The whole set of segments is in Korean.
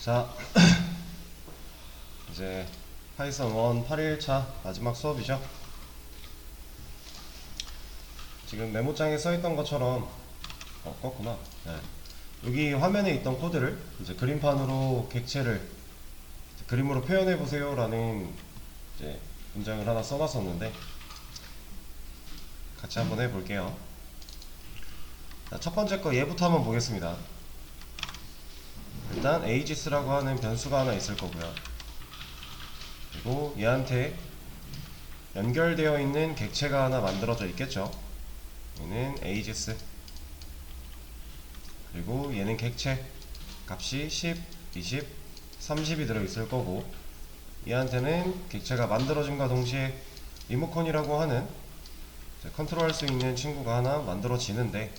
자, 이제 파이썬 1 8일차 마지막 수업이죠. 지금 메모장에 써있던 것처럼 껐구나. 네. 여기 화면에 있던 코드를 이제 그림판으로 객체를 그림으로 표현해 보세요 라는 이제 문장을 하나 써놨었는데 같이 한번 해볼게요. 자, 첫 번째 거 얘부터 한번 보겠습니다. 일단 ages라고 하는 변수가 하나 있을 거고요. 그리고 얘한테 연결되어 있는 객체가 하나 만들어져 있겠죠. 얘는 ages, 그리고 얘는 객체 값이 10, 20, 30이 들어있을 거고, 얘한테는 객체가 만들어짐과 동시에 리모컨이라고 하는 컨트롤할 수 있는 친구가 하나 만들어지는데,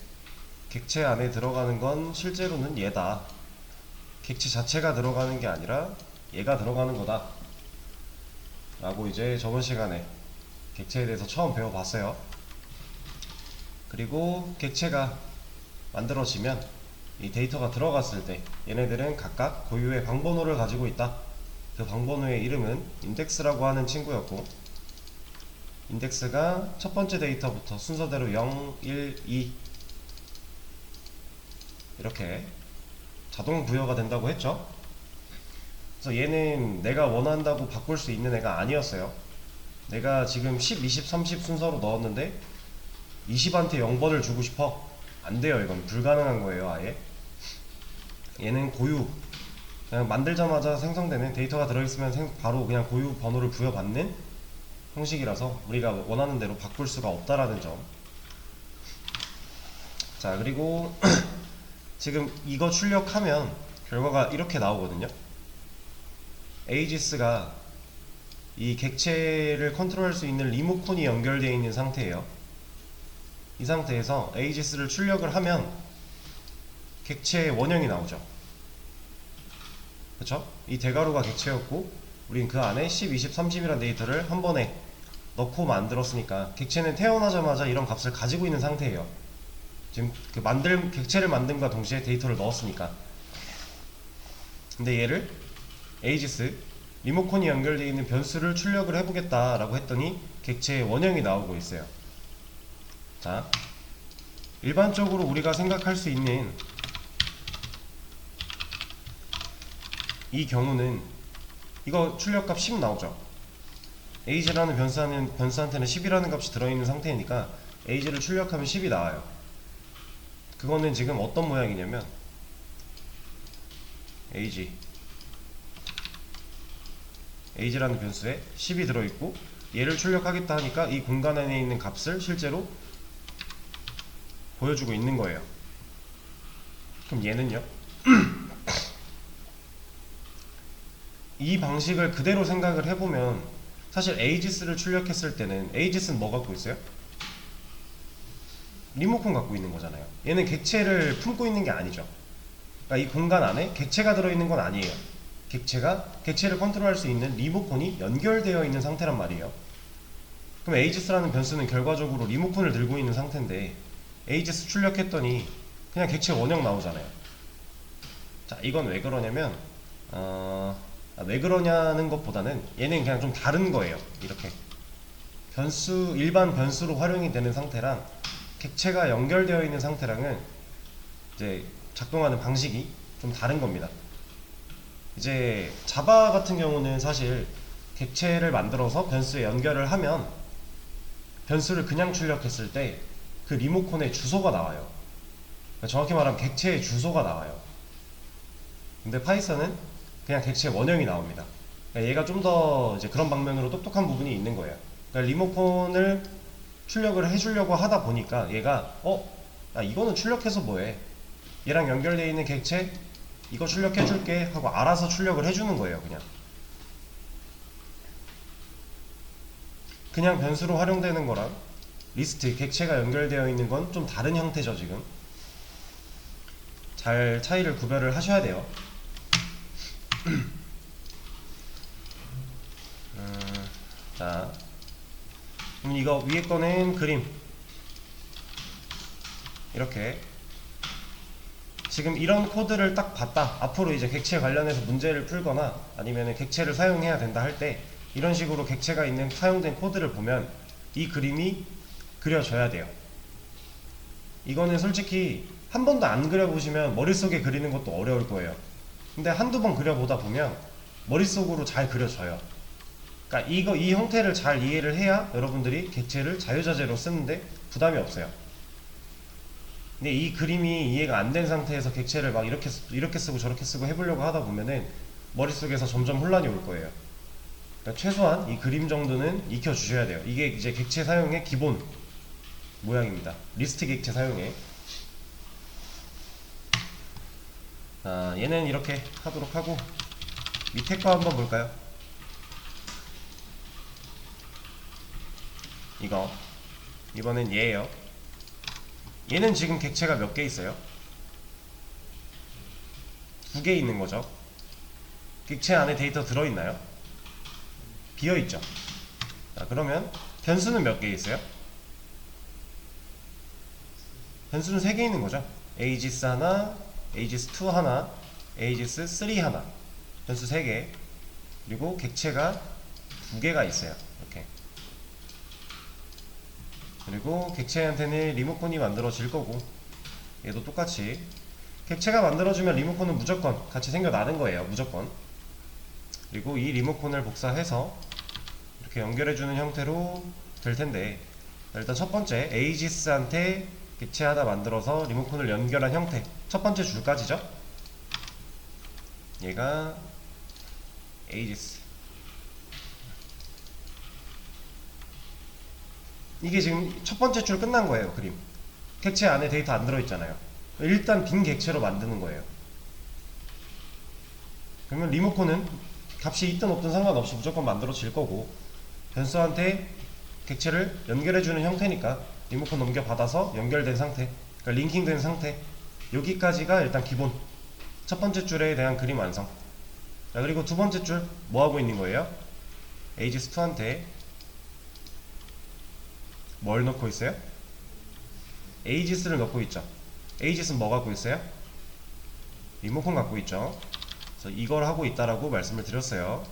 객체 안에 들어가는 건 실제로는 얘다. 객체 자체가 들어가는 게 아니라 얘가 들어가는 거다 라고 이제 저번 시간에 객체에 대해서 처음 배워봤어요. 그리고 객체가 만들어지면 이 데이터가 들어갔을 때 얘네들은 각각 고유의 방번호를 가지고 있다. 그 방번호의 이름은 인덱스라고 하는 친구였고, 인덱스가 첫 번째 데이터부터 순서대로 0, 1, 2 이렇게 자동 부여가 된다고 했죠. 그래서 얘는 내가 원한다고 바꿀 수 있는 애가 아니었어요. 내가 지금 10, 20, 30 순서로 넣었는데 20한테 0번을 주고 싶어. 안 돼요. 이건 불가능한 거예요. 아예 얘는 고유, 그냥 만들자마자 생성되는, 데이터가 들어있으면 바로 그냥 고유 번호를 부여받는 형식이라서 우리가 원하는 대로 바꿀 수가 없다라는 점. 자, 그리고 지금 이거 출력하면 결과가 이렇게 나오거든요. ages가 이 객체를 컨트롤할 수 있는 리모컨이 연결되어 있는 상태예요. 이 상태에서 ages를 출력을 하면 객체의 원형이 나오죠. 그쵸? 이 대가루가 객체였고 우린 그 안에 10, 20, 30이라는 데이터를 한 번에 넣고 만들었으니까 객체는 태어나자마자 이런 값을 가지고 있는 상태예요. 지금 객체를 만듦과 동시에 데이터를 넣었으니까. 근데 얘를 ages, 리모컨이 연결되어 있는 변수를 출력을 해보겠다 라고 했더니 객체의 원형이 나오고 있어요. 자, 일반적으로 우리가 생각할 수 있는 이 경우는 이거 출력값 10 나오죠. age라는 변수한테는 10이라는 값이 들어있는 상태니까 age를 출력하면 10이 나와요. 그거는 지금 어떤 모양이냐면 age라는 변수에 10이 들어있고 얘를 출력하겠다 하니까 이 공간 안에 있는 값을 실제로 보여주고 있는 거예요. 그럼 얘는요? 이 방식을 그대로 생각을 해보면 사실 ages를 출력했을 때는 ages는 뭐 갖고 있어요? 리모컨 갖고 있는 거잖아요. 얘는 객체를 품고 있는 게 아니죠. 그러니까 이 공간 안에 객체가 들어있는 건 아니에요. 객체를 컨트롤할 수 있는 리모컨이 연결되어 있는 상태란 말이에요. 그럼 ages라는 변수는 결과적으로 리모컨을 들고 있는 상태인데 ages 출력했더니 그냥 객체 원형 나오잖아요. 자, 이건 왜 그러냐면 왜 그러냐는 것보다는 얘는 그냥 좀 다른 거예요. 이렇게 일반 변수로 활용이 되는 상태랑 객체가 연결되어 있는 상태랑은 이제 작동하는 방식이 좀 다른 겁니다. 이제 자바 같은 경우는 사실 객체를 만들어서 변수에 연결을 하면 변수를 그냥 출력했을 때 그 리모컨의 주소가 나와요. 그러니까 정확히 말하면 객체의 주소가 나와요. 근데 파이썬은 그냥 객체 원형이 나옵니다. 그러니까 얘가 좀 더 이제 그런 방면으로 똑똑한 부분이 있는 거예요. 그러니까 리모컨을 출력을 해주려고 하다 보니까 얘가 이거는 출력해서 뭐해, 얘랑 연결되어 있는 객체 이거 출력해줄게 하고 알아서 출력을 해주는 거예요. 그냥 변수로 활용되는 거랑 리스트, 객체가 연결되어 있는 건 좀 다른 형태죠. 지금 잘 차이를 구별을 하셔야 돼요. 자, 그럼 이거 위에 거는 그림 이렇게 지금 이런 코드를 딱 봤다. 앞으로 이제 객체 관련해서 문제를 풀거나 아니면 객체를 사용해야 된다 할 때 이런 식으로 객체가 있는 사용된 코드를 보면 이 그림이 그려져야 돼요. 이거는 솔직히 한 번도 안 그려보시면 머릿속에 그리는 것도 어려울 거예요. 근데 한두 번 그려보다 보면 머릿속으로 잘 그려져요. 그러니까 이 형태를 잘 이해를 해야 여러분들이 객체를 자유자재로 쓰는데 부담이 없어요. 근데 이 그림이 이해가 안 된 상태에서 객체를 막 이렇게 쓰고 저렇게 쓰고 해보려고 하다 보면은 머릿속에서 점점 혼란이 올 거예요. 그러니까 최소한 이 그림 정도는 익혀 주셔야 돼요. 이게 이제 객체 사용의 기본 모양입니다. 리스트 객체 사용의. 얘는 이렇게 하도록 하고 밑에 거 한번 볼까요? 이번엔 얘예요. 얘는 지금 객체가 몇 개 있어요? 2개 있는 거죠. 객체 안에 데이터 들어있나요? 비어있죠. 자, 그러면 변수는 몇 개 있어요? 변수는 3개 있는 거죠. aegis 하나, aegis2 하나, aegis3 하나. 변수 3개. 그리고 객체가 2개가 있어요. 이렇게. 그리고 객체한테는 리모컨이 만들어질 거고 얘도 똑같이 객체가 만들어지면 리모컨은 무조건 같이 생겨나는 거예요. 무조건. 그리고 이 리모컨을 복사해서 이렇게 연결해주는 형태로 될 텐데 일단 첫 번째 에이지스한테 객체 하나 만들어서 리모컨을 연결한 형태 첫 번째 줄까지죠. 얘가 에이지스. 이게 지금 첫 번째 줄 끝난 거예요. 그림 객체 안에 데이터 안 들어있잖아요. 일단 빈 객체로 만드는 거예요. 그러면 리모컨은 값이 있든 없든 상관없이 무조건 만들어질 거고 변수한테 객체를 연결해주는 형태니까 리모컨 넘겨받아서 연결된 상태, 그러니까 링킹된 상태, 여기까지가 일단 기본 첫 번째 줄에 대한 그림 완성. 자, 그리고 두 번째 줄 뭐하고 있는 거예요? aegis2한테 뭘 넣고 있어요? aegis를 넣고 있죠. aegis는 뭐 갖고 있어요? 리모컨 갖고 있죠. 그래서 이걸 하고 있다라고 말씀을 드렸어요.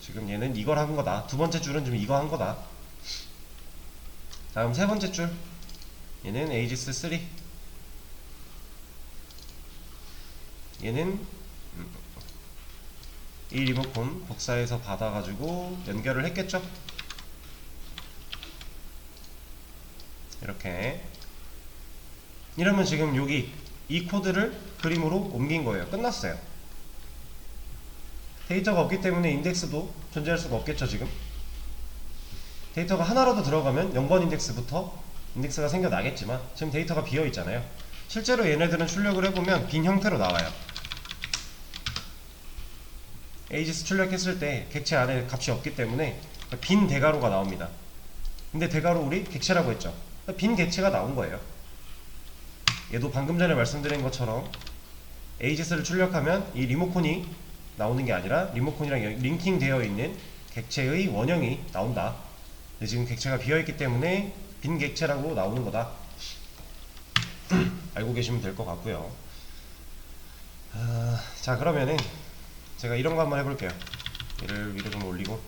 지금 얘는 이걸 한 거다. 두 번째 줄은 좀 이거 한 거다. 다음 세 번째 줄 얘는 aegis3. 얘는 이 리모컨 복사해서 받아가지고 연결을 했겠죠. 이렇게 이러면 지금 여기 이 코드를 그림으로 옮긴 거예요. 끝났어요. 데이터가 없기 때문에 인덱스도 존재할 수가 없겠죠. 지금 데이터가 하나라도 들어가면 0번 인덱스부터 인덱스가 생겨나겠지만 지금 데이터가 비어있잖아요. 실제로 얘네들은 출력을 해보면 빈 형태로 나와요. aegis 출력했을 때 객체 안에 값이 없기 때문에 빈 대괄호가 나옵니다. 근데 대괄호 우리 객체라고 했죠. 빈 객체가 나온 거예요. 얘도 방금 전에 말씀드린 것처럼 aegis를 출력하면 이 리모컨이 나오는 게 아니라 리모컨이랑 링킹 되어 있는 객체의 원형이 나온다. 근데 지금 객체가 비어있기 때문에 빈 객체라고 나오는 거다. 알고 계시면 될 것 같고요. 자, 그러면은 제가 이런 거 한번 해볼게요. 얘를 위로 좀 올리고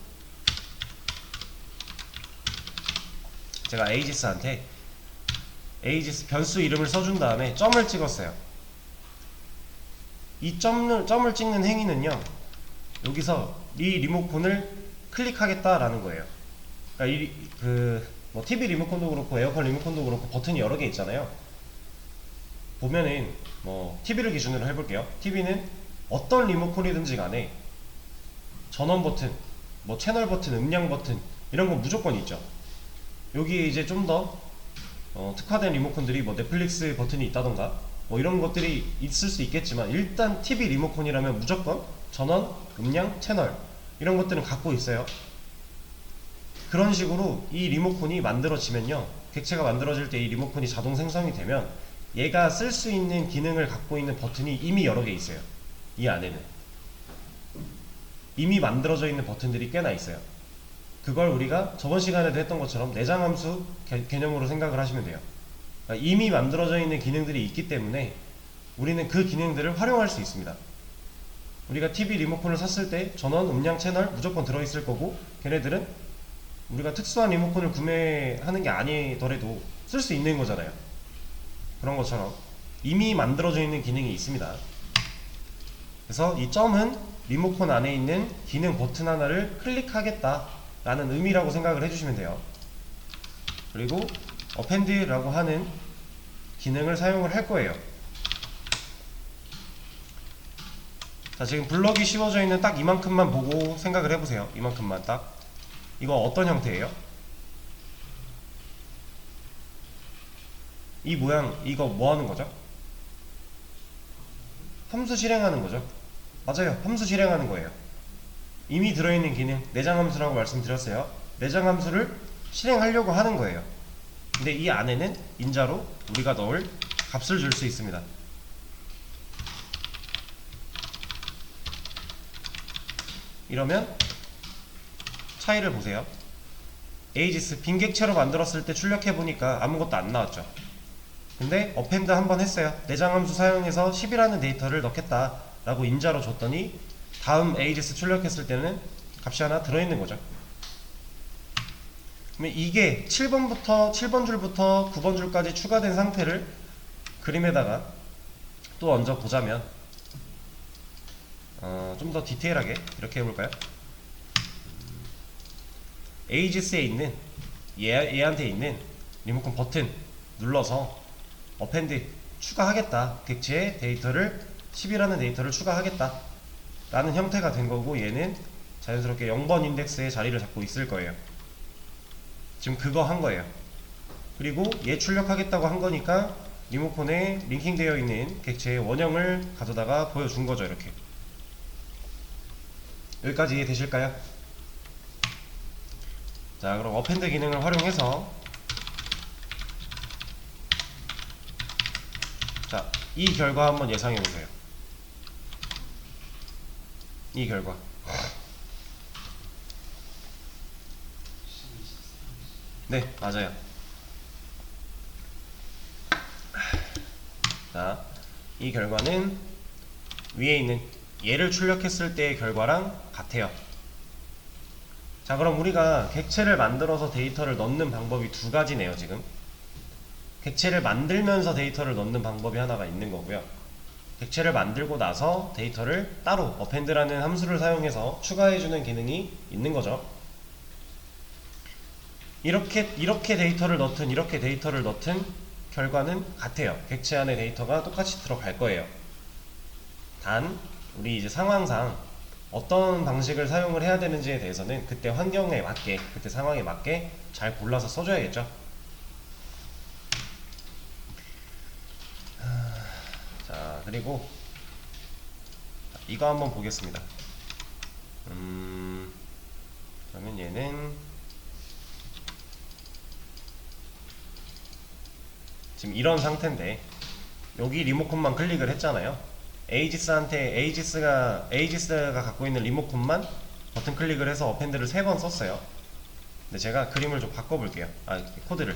제가 aegis한테 aegis 변수 이름을 써준 다음에 점을 찍었어요. 이 점을 찍는 행위는요, 여기서 이 리모컨을 클릭하겠다라는 거예요. 그러니까 뭐 TV 리모컨도 그렇고 에어컨 리모컨도 그렇고 버튼이 여러 개 있잖아요. 보면은 뭐 TV를 기준으로 해볼게요. TV는 어떤 리모컨이든지 간에 전원 버튼, 뭐 채널 버튼, 음량 버튼 이런 건 무조건 있죠. 여기에 이제 좀 더 특화된 리모컨들이 뭐 넷플릭스 버튼이 있다던가 뭐 이런 것들이 있을 수 있겠지만 일단 TV 리모컨이라면 무조건 전원, 음량, 채널 이런 것들은 갖고 있어요. 그런 식으로 이 리모컨이 만들어지면요, 객체가 만들어질 때 이 리모컨이 자동 생성이 되면 얘가 쓸 수 있는 기능을 갖고 있는 버튼이 이미 여러 개 있어요. 이 안에는 이미 만들어져 있는 버튼들이 꽤나 있어요. 그걸 우리가 저번 시간에도 했던 것처럼 내장함수 개념으로 생각을 하시면 돼요. 그러니까 이미 만들어져 있는 기능들이 있기 때문에 우리는 그 기능들을 활용할 수 있습니다. 우리가 TV 리모컨을 샀을 때 전원, 음량, 채널 무조건 들어있을 거고, 걔네들은 우리가 특수한 리모컨을 구매하는 게 아니더라도 쓸 수 있는 거잖아요. 그런 것처럼 이미 만들어져 있는 기능이 있습니다. 그래서 이 점은 리모컨 안에 있는 기능 버튼 하나를 클릭하겠다 라는 의미라고 생각을 해주시면 돼요. 그리고 append라고 하는 기능을 사용을 할 거예요. 자, 지금 블럭이 씌워져 있는 딱 이만큼만 보고 생각을 해보세요. 이만큼만 딱. 이거 어떤 형태예요? 이 모양, 이거 뭐 하는 거죠? 함수 실행하는 거죠. 맞아요. 함수 실행하는 거예요. 이미 들어있는 기능, 내장함수라고 말씀드렸어요. 내장함수를 실행하려고 하는 거예요. 근데 이 안에는 인자로 우리가 넣을 값을 줄 수 있습니다. 이러면 차이를 보세요. 에이지스 빈객체로 만들었을 때 출력해보니까 아무것도 안 나왔죠. 근데 append 한번 했어요. 내장함수 사용해서 10이라는 데이터를 넣겠다 라고 인자로 줬더니 다음 에이지스 출력했을 때는 값이 하나 들어있는 거죠. 그러면 이게 7번 줄부터 9번 줄까지 추가된 상태를 그림에다가 또 얹어 보자면 좀 더 디테일하게 이렇게 해볼까요? 에이지스에 있는 얘한테 있는 리모컨 버튼 눌러서 append 추가하겠다, 객체에 데이터를 10이라는 데이터를 추가하겠다 라는 형태가 된 거고, 얘는 자연스럽게 0번 인덱스에 자리를 잡고 있을 거예요. 지금 그거 한 거예요. 그리고 얘 출력하겠다고 한 거니까 리모컨에 링킹되어 있는 객체의 원형을 가져다가 보여준 거죠. 이렇게. 여기까지 이해되실까요? 자, 그럼 append 기능을 활용해서 자, 이 결과 한번 예상해 보세요. 이 결과. 네, 맞아요. 자, 이 결과는 위에 있는 얘를 출력했을 때의 결과랑 같아요. 자, 그럼 우리가 객체를 만들어서 데이터를 넣는 방법이 두 가지네요. 지금 객체를 만들면서 데이터를 넣는 방법이 하나가 있는 거고요. 객체를 만들고 나서 데이터를 따로 append라는 함수를 사용해서 추가해주는 기능이 있는 거죠. 이렇게 데이터를 넣든 이렇게 데이터를 넣든 결과는 같아요. 객체 안에 데이터가 똑같이 들어갈 거예요. 단 우리 이제 상황상 어떤 방식을 사용을 해야 되는지에 대해서는 그때 환경에 맞게, 그때 상황에 맞게 잘 골라서 써줘야겠죠. 자, 그리고 이거 한번 보겠습니다. 그러면 얘는 지금 이런 상태인데 여기 리모컨만 클릭을 했잖아요. 에이지스가 갖고 있는 리모컨만 버튼 클릭을 해서 append를 3번 썼어요. 근데 제가 그림을 좀 바꿔볼게요. 코드를.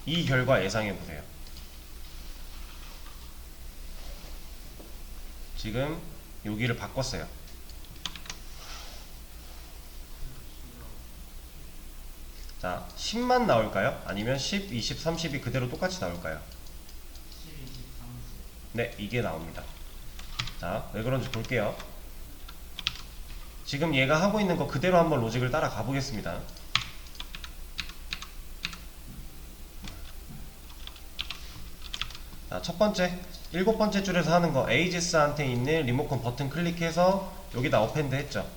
이 결과 예상해보세요. 지금 여기를 바꿨어요. 자, 10만 나올까요? 아니면 10, 20, 30이 그대로 똑같이 나올까요? 10, 20, 30. 네, 이게 나옵니다. 자, 왜 그런지 볼게요. 지금 얘가 하고 있는 거 그대로 한번 로직을 따라가 보겠습니다. 자, 첫 번째, 7번째 줄에서 하는 거, 에이지스한테 있는 리모컨 버튼 클릭해서 여기다 append 했죠.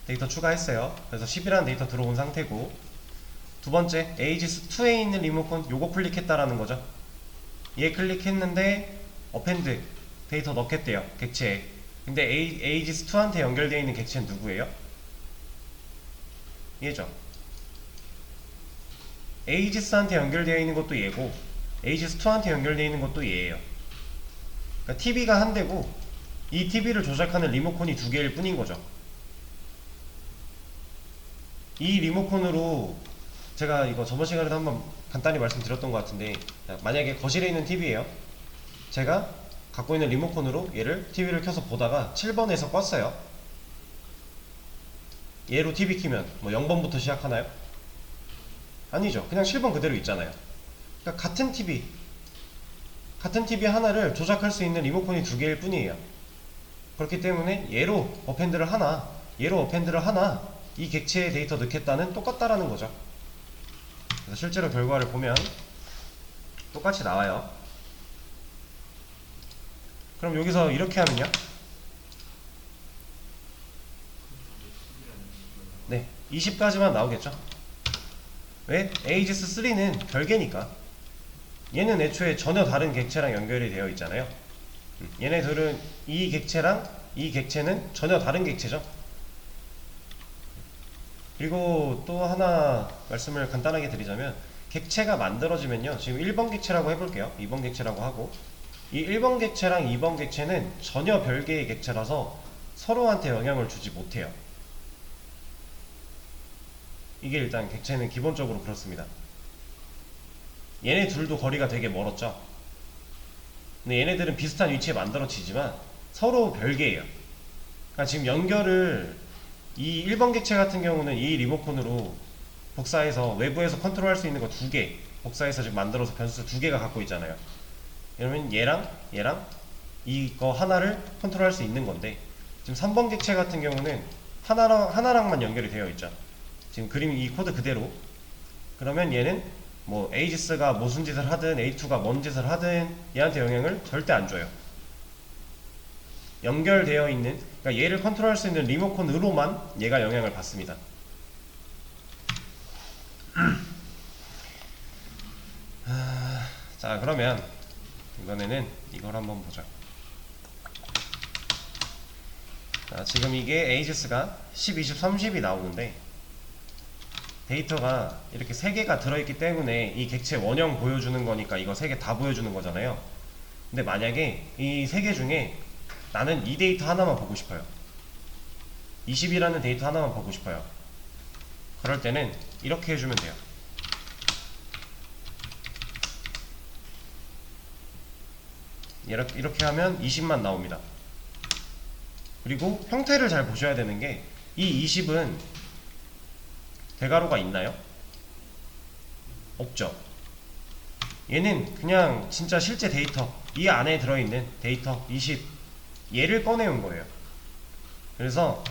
데이터 추가했어요. 그래서 10이라는 데이터 들어온 상태고, 두 번째, 에이지스2에 있는 리모컨 요거 클릭했다라는 거죠. 얘 클릭했는데 append 데이터 넣겠대요. 객체에. 근데 에이지스2한테 연결되어 있는 객체는 누구예요? 얘죠. 에이지스한테 연결되어 있는 것도 얘고 에이지스2한테 연결되어 있는 것도 얘예요. 그러니까 TV가 한 대고 이 TV를 조작하는 리모컨이 두 개일 뿐인 거죠. 이 리모컨으로 제가 이거 저번 시간에도 한번 간단히 말씀드렸던 것 같은데, 만약에 거실에 있는 TV예요. 제가 갖고 있는 리모컨으로 얘를 TV를 켜서 보다가 7번에서 껐어요. 얘로 TV 키면 뭐 0번부터 시작하나요? 아니죠. 그냥 7번 그대로 있잖아요. 그러니까 같은 TV 하나를 조작할 수 있는 리모컨이 두 개일 뿐이에요. 그렇기 때문에 얘로 어펜드를 하나, 얘로 어펜드를 하나, 이 객체의 데이터 넣겠다는 똑같다라는 거죠. 그래서 실제로 결과를 보면 똑같이 나와요. 그럼 여기서 이렇게 하면요, 네, 20까지만 나오겠죠. 왜? 에이지스 3는 별개니까. 얘는 애초에 전혀 다른 객체랑 연결이 되어 있잖아요. 얘네들은 이 객체랑 이 객체는 전혀 다른 객체죠. 그리고 또 하나 말씀을 간단하게 드리자면, 객체가 만들어지면요, 지금 1번 객체라고 해볼게요. 2번 객체라고 하고, 이 1번 객체랑 2번 객체는 전혀 별개의 객체라서 서로한테 영향을 주지 못해요. 이게 일단 객체는 기본적으로 그렇습니다. 얘네 둘도 거리가 되게 멀었죠. 근데 얘네들은 비슷한 위치에 만들어지지만 서로 별개예요. 그러니까 지금 연결을, 이 1번 객체 같은 경우는 이 리모컨으로 복사해서 외부에서 컨트롤할 수 있는 거 두 개 복사해서 지금 만들어서 변수 두 개가 갖고 있잖아요. 그러면 얘랑 이거 하나를 컨트롤할 수 있는 건데, 지금 3번 객체 같은 경우는 하나랑만 연결이 되어 있죠. 지금 그림 이 코드 그대로. 그러면 얘는 뭐 에이지스가 무슨 짓을 하든 A2가 뭔 짓을 하든 얘한테 영향을 절대 안 줘요. 연결되어 있는, 그러니까 얘를 컨트롤할 수 있는 리모컨으로만 얘가 영향을 받습니다. 자, 그러면 이번에는 이걸 한번 보자. 자, 지금 이게 에이지스가 10, 20, 30이 나오는데, 데이터가 이렇게 3개가 들어있기 때문에 이 객체 원형 보여주는 거니까 이거 3개 다 보여주는 거잖아요. 근데 만약에 이 3개 중에 나는 이 데이터 하나만 보고 싶어요. 20이라는 데이터 하나만 보고 싶어요. 그럴 때는 이렇게 해주면 돼요. 이렇게 하면 20만 나옵니다. 그리고 형태를 잘 보셔야 되는 게, 이 20은 대괄호가 있나요? 없죠. 얘는 그냥 진짜 실제 데이터, 이 안에 들어있는 데이터 20, 얘를 꺼내온 거예요. 그래서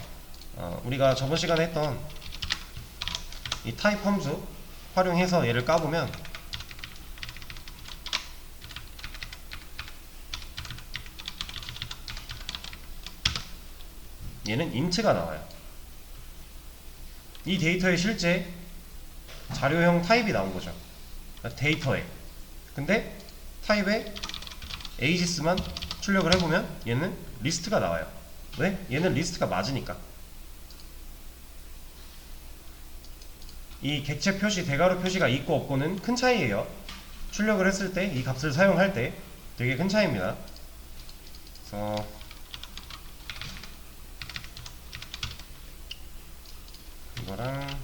우리가 저번 시간에 했던 이 타입 함수 활용해서 얘를 까보면 얘는 int가 나와요. 이 데이터의 실제 자료형 타입이 나온 거죠. 그러니까 데이터에. 근데 타입에 에이지스만 출력을 해보면 얘는 리스트가 나와요. 왜? 얘는 리스트가 맞으니까. 이 객체 표시, 대괄호 표시가 있고 없고는 큰 차이예요. 출력을 했을 때, 이 값을 사용할 때 되게 큰 차이입니다. 그래서 이거랑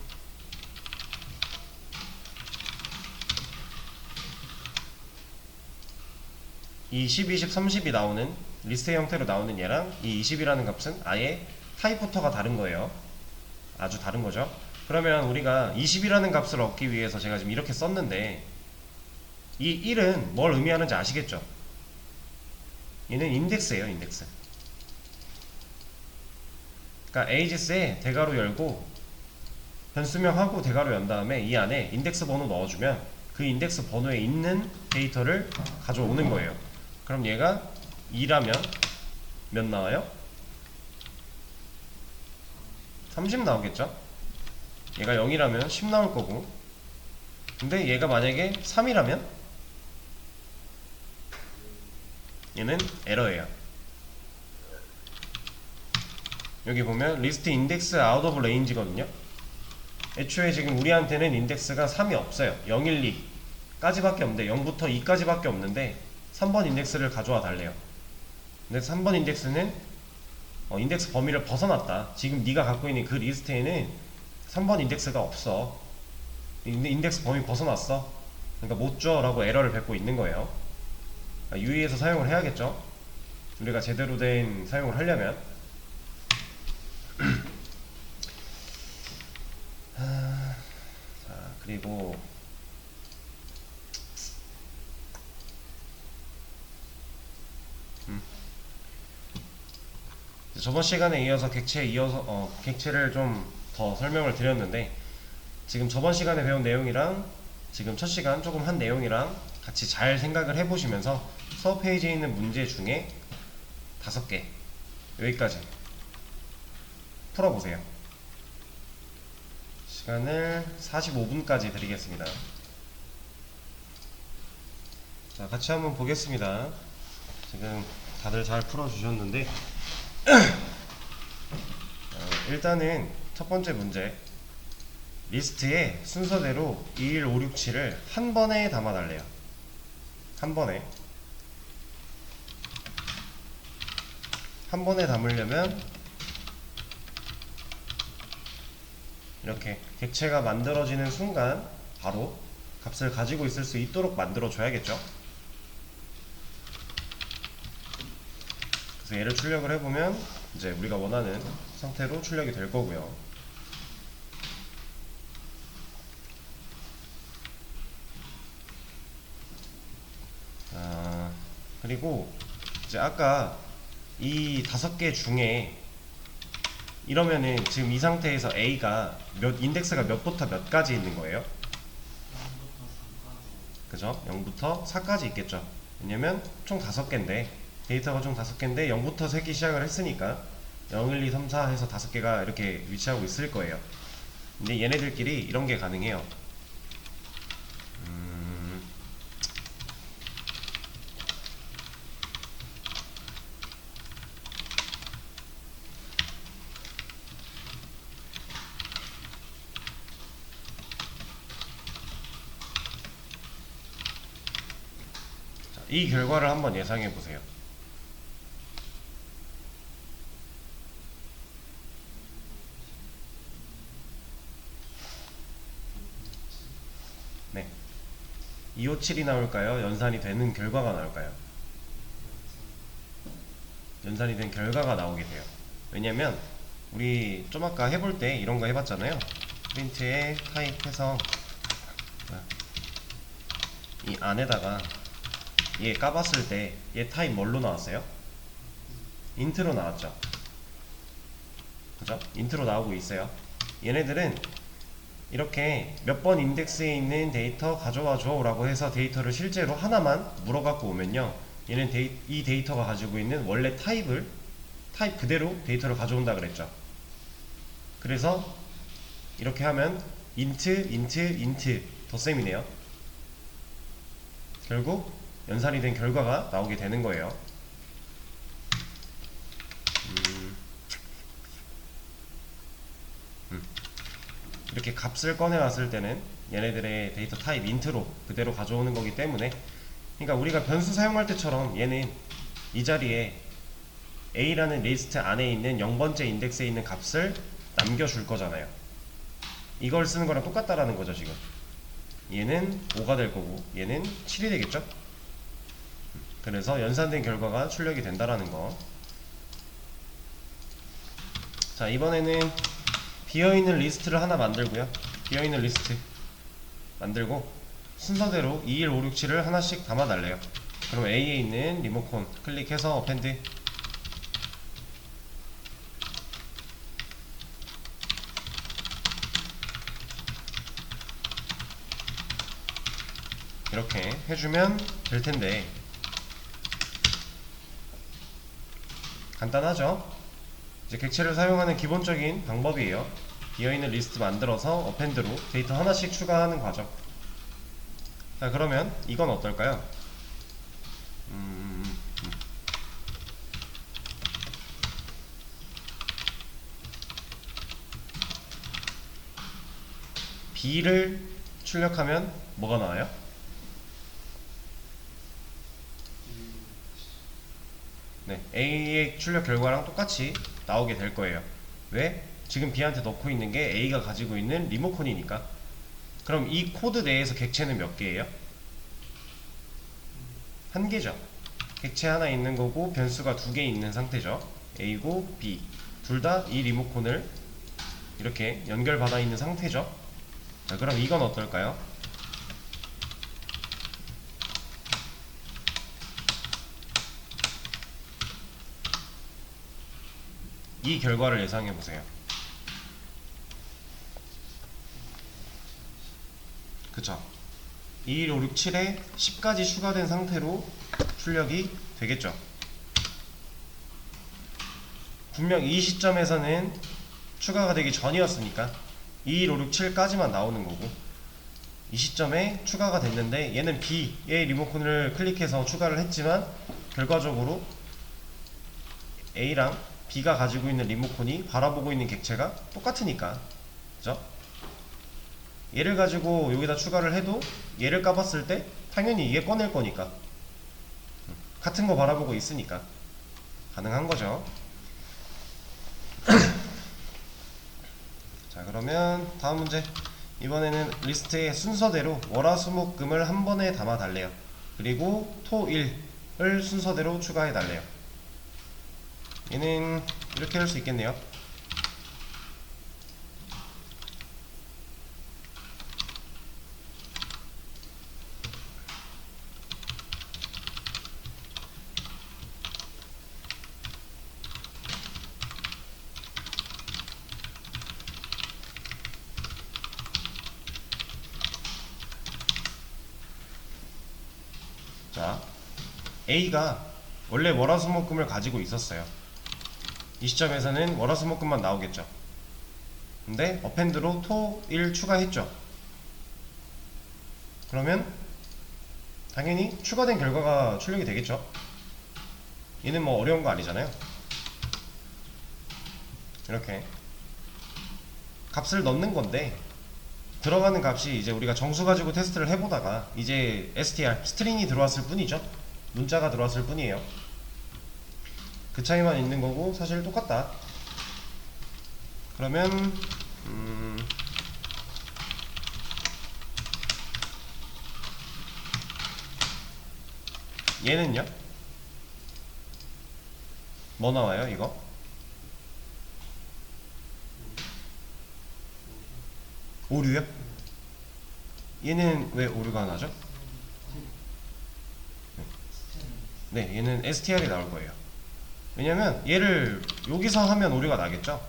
이 10, 20, 30이 나오는 리스트 형태로 나오는 얘랑 이 20이라는 값은 아예 타입부터가 다른 거예요. 아주 다른 거죠. 그러면 우리가 20이라는 값을 얻기 위해서 제가 지금 이렇게 썼는데, 이 1은 뭘 의미하는지 아시겠죠? 얘는 인덱스예요, 인덱스. 그러니까 에이지스에 대괄호 열고 변수명하고 대괄호 연 다음에 이 안에 인덱스 번호 넣어주면 그 인덱스 번호에 있는 데이터를 가져오는 거예요. 그럼 얘가 2라면 몇 나와요? 30 나오겠죠? 얘가 0이라면 10 나올 거고, 근데 얘가 만약에 3이라면 얘는 에러예요. 여기 보면 리스트 인덱스 아웃 오브 레인지거든요. 애초에 지금 우리한테는 인덱스가 3이 없어요. 0, 1, 2까지밖에 없는데, 0부터 2까지밖에 없는데 3번 인덱스를 가져와 달래요. 근데 3번 인덱스는 인덱스 범위를 벗어났다. 지금 네가 갖고 있는 그 리스트에는 3번 인덱스가 없어. 인덱스 범위 벗어났어. 그러니까 못 줘 라고 에러를 뱉고 있는 거예요. 유의해서 사용을 해야겠죠. 우리가 제대로 된 사용을 하려면. 자, 그리고 저번 시간에 이어서 객체를 좀 더 설명을 드렸는데, 지금 저번 시간에 배운 내용이랑 지금 첫 시간 조금 한 내용이랑 같이 잘 생각을 해보시면서 수업 페이지에 있는 문제 중에 5개 여기까지 풀어보세요. 시간을 45분까지 드리겠습니다. 자, 같이 한번 보겠습니다. 지금 다들 잘 풀어주셨는데 일단은 첫 번째 문제, 리스트에 순서대로 2, 1, 5, 6, 7을 한 번에 담아달래요. 한 번에 담으려면 이렇게 객체가 만들어지는 순간 바로 값을 가지고 있을 수 있도록 만들어 줘야겠죠. 그래서 얘를 출력을 해보면 이제 우리가 원하는 상태로 출력이 될 거고요. 그리고 이제 아까 이 5개 중에 이러면은 지금 이 상태에서 A가 인덱스가 몇부터 몇까지 있는 거예요? 그죠? 0부터 4까지 있겠죠. 왜냐면 총 5개인데, 데이터가 총 5개인데 0부터 세기 시작을 했으니까 0, 1, 2, 3, 4 해서 5개가 이렇게 위치하고 있을 거예요. 근데 얘네들끼리 이런 게 가능해요. 이 결과를 한번 예상해 보세요. 네. 257이 나올까요? 연산이 되는 결과가 나올까요? 연산이 된 결과가 나오게 돼요. 왜냐면 우리 좀 아까 해볼 때 이런 거 해봤잖아요. 프린트에 타입해서 이 안에다가 얘 까봤을 때 얘 타입 뭘로 나왔어요? 인트로 나왔죠. 그죠? 인트로 나오고 있어요. 얘네들은 이렇게 몇 번 인덱스에 있는 데이터 가져와줘 라고 해서 데이터를 실제로 하나만 물어갖고 오면요, 얘는 이 데이터가 가지고 있는 원래 타입 그대로 데이터를 가져온다 그랬죠. 그래서 이렇게 하면 인트 덧셈이네요. 결국 연산이 된 결과가 나오게 되는 거예요. 이렇게 값을 꺼내왔을 때는 얘네들의 데이터 타입 인트로 그대로 가져오는 거기 때문에, 그러니까 우리가 변수 사용할 때처럼 얘는 이 자리에 A라는 리스트 안에 있는 0번째 인덱스에 있는 값을 남겨줄 거잖아요. 이걸 쓰는 거랑 똑같다라는 거죠. 지금 얘는 5가 될 거고 얘는 7이 되겠죠. 그래서 연산된 결과가 출력이 된다라는 거. 자, 이번에는 비어있는 리스트를 하나 만들고요. 비어있는 리스트 만들고 순서대로 2, 1, 5, 6, 7을 하나씩 담아달래요. 그럼 A에 있는 리모컨 클릭해서 어펜드, 이렇게 해주면 될 텐데, 간단하죠? 이제 객체를 사용하는 기본적인 방법이에요. 비어있는 리스트 만들어서 어펜드로 데이터 하나씩 추가하는 과정. 자, 그러면 이건 어떨까요? B를 출력하면 뭐가 나와요? 네, A의 출력 결과랑 똑같이 나오게 될 거예요. 왜? 지금 B한테 넣고 있는 게 A가 가지고 있는 리모컨이니까. 그럼 이 코드 내에서 객체는 몇 개예요? 한 개죠. 객체 하나 있는 거고 변수가 두 개 있는 상태죠. A고 B 둘 다 이 리모컨을 이렇게 연결받아 있는 상태죠. 자, 그럼 이건 어떨까요? 이 결과를 예상해 보세요. 그쵸? 2, 1, 5, 6, 7에 10까지 추가된 상태로 출력이 되겠죠. 분명 이 시점에서는 추가가 되기 전이었으니까 2, 1, 5, 6, 7까지만 나오는 거고, 이 시점에 추가가 됐는데 얘는 B의 리모컨을 클릭해서 추가를 했지만 결과적으로 A랑 B가 가지고 있는 리모컨이 바라보고 있는 객체가 똑같으니까, 그죠? 얘를 가지고 여기다 추가를 해도 얘를 까봤을 때 당연히 얘 꺼낼 거니까, 같은 거 바라보고 있으니까 가능한 거죠. 자, 그러면 다음 문제. 이번에는 리스트의 순서대로 월화수목금을 한 번에 담아 달래요. 그리고 토일을 순서대로 추가해 달래요. 얘는 이렇게 할 수 있겠네요. 자, A가 원래 월화수목금을 가지고 있었어요. 이 시점에서는 월화수목금만 나오겠죠. 근데 어펜드로 토, 일 추가했죠. 그러면 당연히 추가된 결과가 출력이 되겠죠. 얘는 뭐 어려운 거 아니잖아요. 이렇게 값을 넣는 건데, 들어가는 값이 이제 우리가 정수 가지고 테스트를 해보다가 이제 str, 스트링이 들어왔을 뿐이죠. 문자가 들어왔을 뿐이에요. 그 차이만 있는 거고 사실 똑같다. 그러면 얘는요? 뭐 나와요 이거? 오류요? 얘는 왜 오류가 나죠? 네, 얘는 str이 나올 거예요. 왜냐면 얘를 여기서 하면 오류가 나겠죠.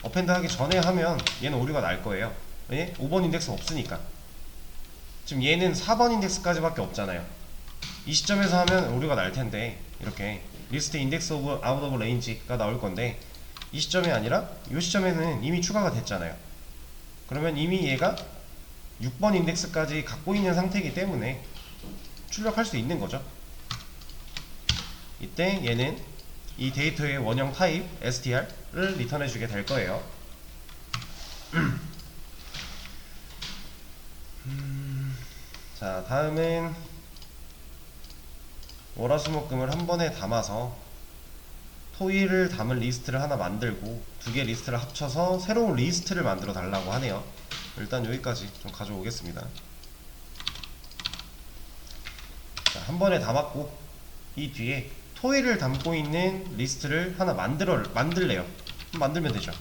어펜드 하기 전에 하면 얘는 오류가 날 거예요. 왜? 5번 인덱스 없으니까. 지금 얘는 4번 인덱스까지 밖에 없잖아요. 이 시점에서 하면 오류가 날 텐데, 이렇게 리스트 인덱스 오브 아웃 오브 레인지가 나올 건데, 이 시점이 아니라 이 시점에는 이미 추가가 됐잖아요. 그러면 이미 얘가 6번 인덱스까지 갖고 있는 상태이기 때문에 출력할 수 있는 거죠. 이때 얘는 이 데이터의 원형 타입 str를 리턴해 주게 될 거예요. 자, 다음은 월화수목금을 한 번에 담아서 토일을 담은 리스트를 하나 만들고 두 개 리스트를 합쳐서 새로운 리스트를 만들어 달라고 하네요. 일단 여기까지 좀 가져오겠습니다. 자, 한 번에 담았고 이 뒤에 토일을 담고 있는 리스트를 하나 만들래요. 만들면 되죠.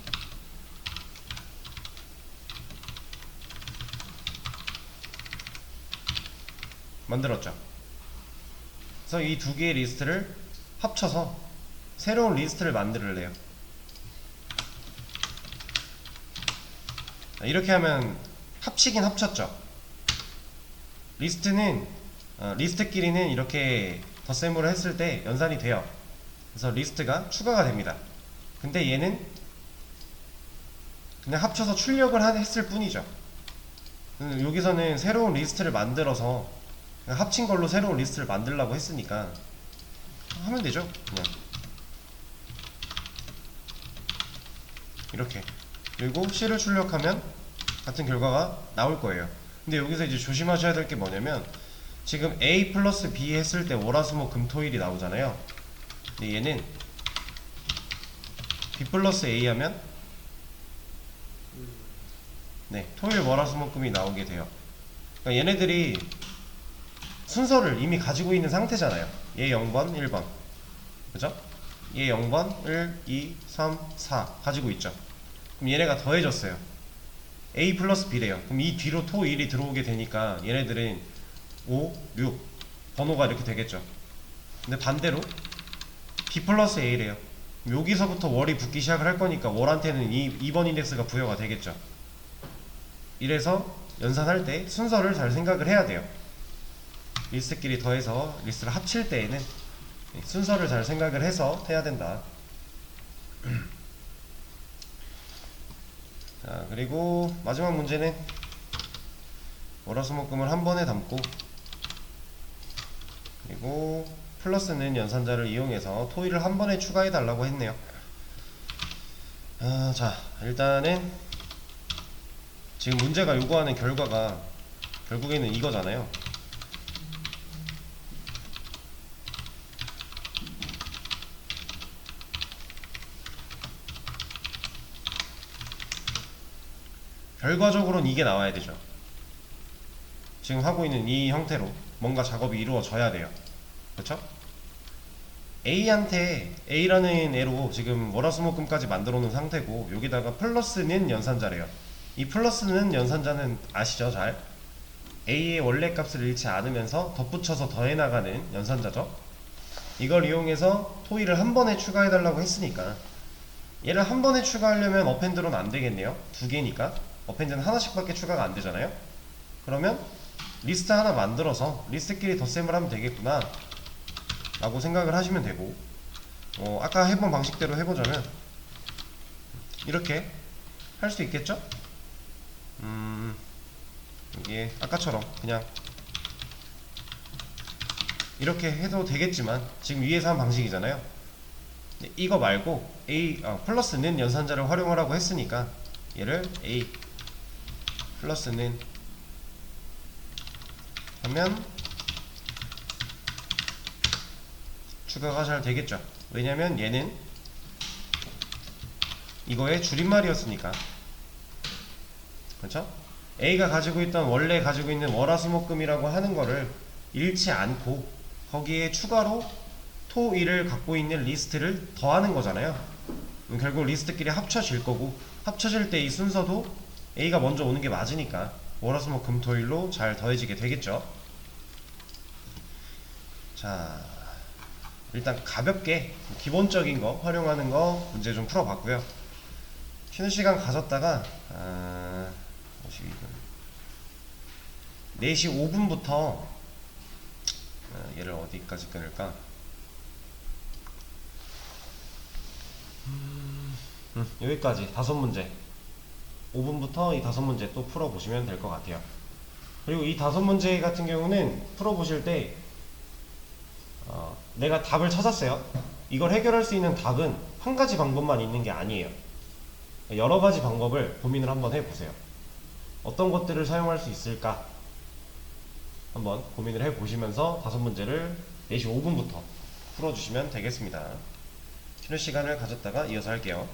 만들었죠. 그래서 이 두 개의 리스트를 합쳐서 새로운 리스트를 만들래요. 이렇게 하면 합치긴 합쳤죠. 리스트는 리스트끼리는 이렇게 덧셈으로 했을 때 연산이 돼요. 그래서 리스트가 추가가 됩니다. 근데 얘는 그냥 합쳐서 출력을 했을 뿐이죠. 여기서는 새로운 리스트를 만들어서 그냥 합친 걸로 새로운 리스트를 만들려고 했으니까 하면 되죠. 그냥 이렇게. 그리고 C를 출력하면 같은 결과가 나올 거예요. 근데 여기서 이제 조심하셔야 될 게 뭐냐면, 지금 A 플러스 B 했을 때 월화수목금토일이 나오잖아요. 근데 얘는 B 플러스 A 하면 네, 토일 월화수목금이 나오게 돼요. 그러니까 얘네들이 순서를 이미 가지고 있는 상태잖아요. 얘 0번, 1번. 그죠? 얘 0번, 1, 2, 3, 4 가지고 있죠. 그럼 얘네가 더해졌어요. A 플러스 B래요. 그럼 이 뒤로 토 1이 들어오게 되니까 얘네들은 5, 6 번호가 이렇게 되겠죠. 근데 반대로 B 플러스 A래요. 여기서부터 월이 붙기 시작을 할 거니까 월한테는 2번 인덱스가 부여가 되겠죠. 이래서 연산할 때 순서를 잘 생각을 해야 돼요. 리스트끼리 더해서 리스트를 합칠 때에는 순서를 잘 생각을 해서 해야 된다. 자, 그리고 마지막 문제는 월화수목금을 한 번에 담고, 그리고 플러스는 연산자를 이용해서 토일을 한 번에 추가해 달라고 했네요. 자, 일단은 지금 문제가 요구하는 결과가 결국에는 이거잖아요. 결과적으로는 이게 나와야 되죠. 지금 하고 있는 이 형태로 뭔가 작업이 이루어져야 돼요. 그렇죠? A한테 A라는 애로 지금 월화수목금까지 만들어 놓은 상태고, 여기다가 플러스는 연산자래요. 이 플러스는 연산자는 아시죠? 잘 A의 원래 값을 잃지 않으면서 덧붙여서 더해나가는 연산자죠. 이걸 이용해서 토일을 한 번에 추가해 달라고 했으니까 얘를 한 번에 추가하려면 어펜드로는 안 되겠네요. 두 개니까 어펜드는 하나씩 밖에 추가가 안 되잖아요. 그러면 리스트 하나 만들어서 리스트끼리 덧셈을 하면 되겠구나 라고 생각을 하시면 되고, 아까 해본 방식대로 해보자면 이렇게 할 수 있겠죠? 이게 아까처럼 그냥 이렇게 해도 되겠지만 지금 위에서 한 방식이잖아요. 이거 말고 플러스는 연산자를 활용하라고 했으니까 얘를 A 플러스는 하면 추가가 잘 되겠죠. 왜냐면 얘는 이거의 줄임말이었으니까. 그렇죠? A가 가지고 있던 원래 가지고 있는 월화수목금이라고 하는 거를 잃지 않고 거기에 추가로 토 1을 갖고 있는 리스트를 더하는 거잖아요. 결국 리스트끼리 합쳐질 거고, 합쳐질 때 이 순서도 A가 먼저 오는 게 맞으니까 월화수목금토일로 잘 더해지게 되겠죠. 자, 일단 가볍게 기본적인 거 활용하는 거 문제 좀 풀어봤고요. 쉬는 시간 가졌다가 4시 5분부터 얘를 어디까지 끊을까? 여기까지 5문제, 5분부터 이 5문제 또 풀어보시면 될 것 같아요. 그리고 이 5문제 같은 경우는 풀어보실 때 내가 답을 찾았어요. 이걸 해결할 수 있는 답은 한 가지 방법만 있는 게 아니에요. 여러 가지 방법을 고민을 한번 해보세요. 어떤 것들을 사용할 수 있을까 한번 고민을 해보시면서 5문제를 4시 5분부터 풀어주시면 되겠습니다. 쉬는 시간을 가졌다가 이어서 할게요.